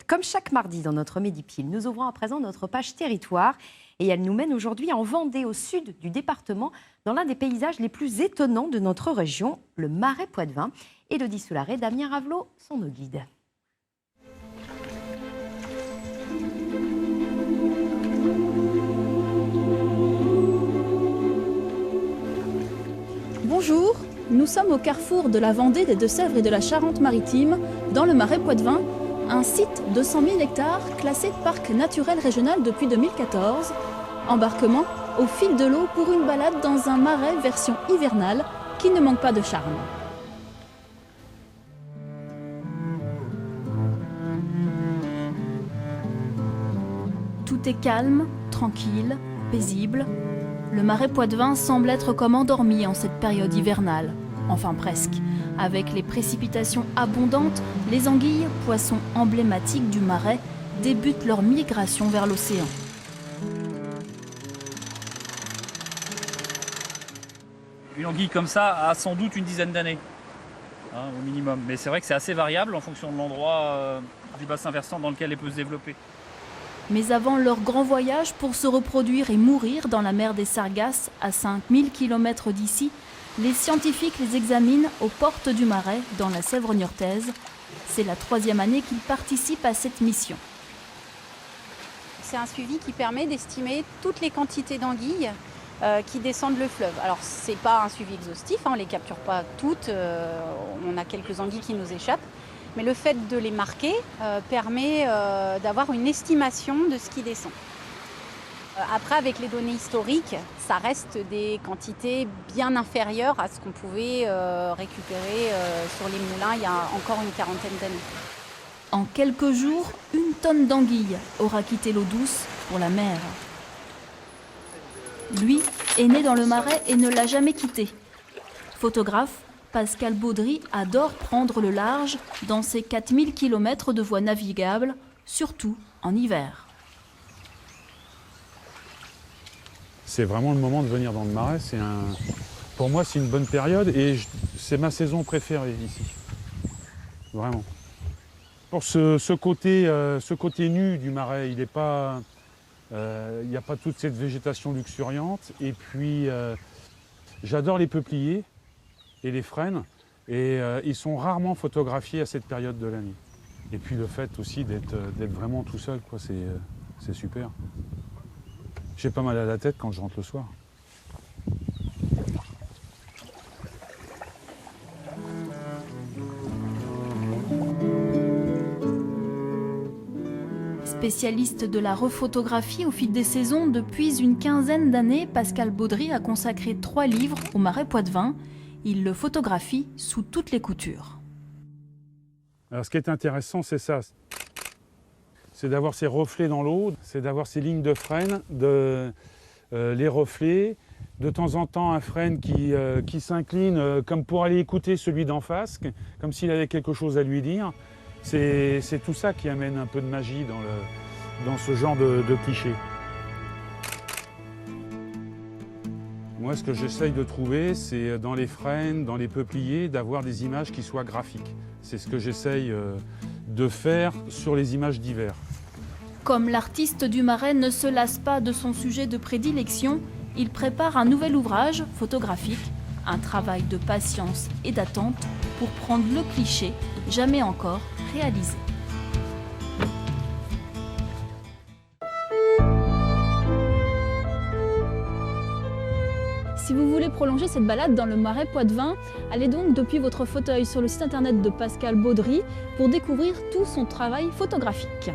Comme chaque mardi dans notre Midi Pile, nous ouvrons à présent notre page territoire et elle nous mène aujourd'hui en Vendée, au sud du département, dans l'un des paysages les plus étonnants de notre région, le Marais Poitevin. Élodie Soularé, Damien Ravelot sont nos guides. Bonjour, nous sommes au carrefour de la Vendée, des Deux-Sèvres et de la Charente-Maritime, dans le Marais Poitevin, un site de 100 000 hectares classé parc naturel régional depuis 2014. Embarquement au fil de l'eau pour une balade dans un marais version hivernale qui ne manque pas de charme. Tout est calme, tranquille, paisible. Le Marais Poitevin semble être comme endormi en cette période hivernale. Enfin presque. Avec les précipitations abondantes, les anguilles, poissons emblématiques du marais, débutent leur migration vers l'océan. Une anguille comme ça a sans doute une dizaine d'années, au minimum. Mais c'est vrai que c'est assez variable en fonction de l'endroit du bassin versant dans lequel elle peut se développer. Mais avant leur grand voyage pour se reproduire et mourir dans la mer des Sargasses, à 5000 km d'ici, les scientifiques les examinent aux portes du Marais, dans la Sèvre niortaise. C'est la 3e année qu'ils participent à cette mission. C'est un suivi qui permet d'estimer toutes les quantités d'anguilles qui descendent le fleuve. Alors, ce n'est pas un suivi exhaustif, on ne les capture pas toutes, on a quelques anguilles qui nous échappent. Mais le fait de les marquer permet d'avoir une estimation de ce qui descend. Après, avec les données historiques, ça reste des quantités bien inférieures à ce qu'on pouvait récupérer sur les moulins il y a encore une quarantaine d'années. En quelques jours, 1 tonne d'anguilles aura quitté l'eau douce pour la mer. Lui est né dans le Marais et ne l'a jamais quitté. Photographe, Pascal Baudry adore prendre le large dans ses 4000 km de voies navigables, surtout en hiver. C'est vraiment le moment de venir dans le Marais. Pour moi, c'est une bonne période et c'est ma saison préférée ici. Vraiment. Pour ce côté nu du Marais, il n'y a pas toute cette végétation luxuriante. Et puis, j'adore les peupliers et les frênes. Et ils sont rarement photographiés à cette période de l'année. Et puis le fait aussi d'être vraiment tout seul, quoi, c'est super. J'ai pas mal à la tête quand je rentre le soir. Spécialiste de la rephotographie au fil des saisons, depuis une quinzaine d'années, Pascal Baudry a consacré 3 livres au Marais Poitevin. Il le photographie sous toutes les coutures. Alors ce qui est intéressant, c'est ça. C'est d'avoir ces reflets dans l'eau, c'est d'avoir ces lignes de frêne, les reflets. De temps en temps, un frêne qui s'incline comme pour aller écouter celui d'en face, comme s'il avait quelque chose à lui dire. C'est tout ça qui amène un peu de magie dans ce genre de cliché. Moi, ce que j'essaye de trouver, c'est dans les frênes, dans les peupliers, d'avoir des images qui soient graphiques. C'est ce que j'essaye de faire sur les images d'hiver. Comme l'artiste du Marais ne se lasse pas de son sujet de prédilection, il prépare un nouvel ouvrage photographique, un travail de patience et d'attente pour prendre le cliché jamais encore réalisé. Si vous voulez prolonger cette balade dans le Marais Poitevin, allez donc depuis votre fauteuil sur le site internet de Pascal Baudry pour découvrir tout son travail photographique.